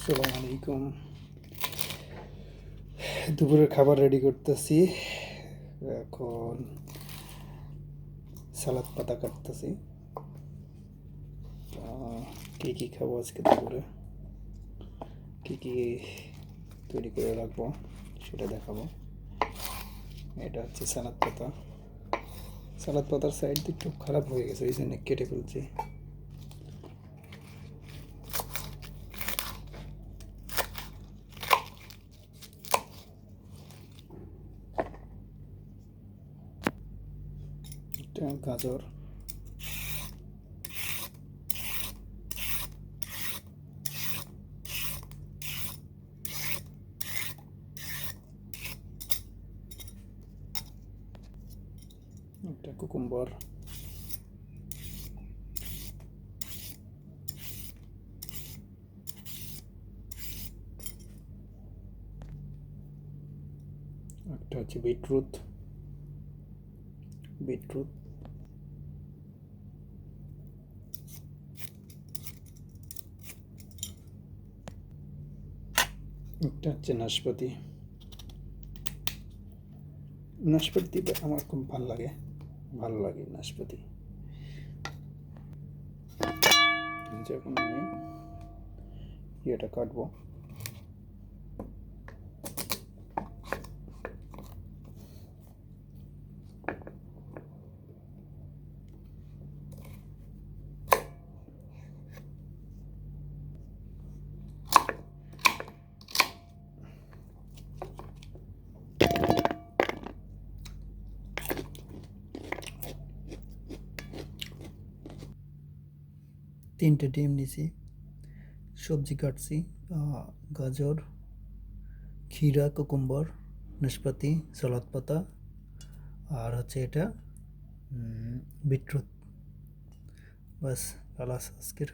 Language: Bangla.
আসসালামু আলাইকুম। দুপুরের খাবার রেডি করতেছি। এখন সালাদ পাতা কাটতেছি। কী কী খাবো আজকে দুপুরে, কী কী তৈরি করে রাখবো সেটা দেখাবো। এটা হচ্ছে সালাদ পাতা। সালাদ পাতার সাইড একটু খারাপ হয়ে গেছে, এই জন্য কেটে ফেলছি। এটা গাজর, একটা কুকুম্বার, একটা হচ্ছে বিটরুট, বিটরুট, একটা হচ্ছে নাশপাতি। নাশপাতি আমার খুব ভালো লাগে নাশপাতি। যখন আমি ইয়েটা কাটবো, তিনটে ডিম নিছি, সবজি কাটছি, গাজর, ক্ষীরা, কুকুম্বর, নাশপাতি, সালাদ পাতা, আর হচ্ছে এটা বিটরুট। বাস খালাস আজকের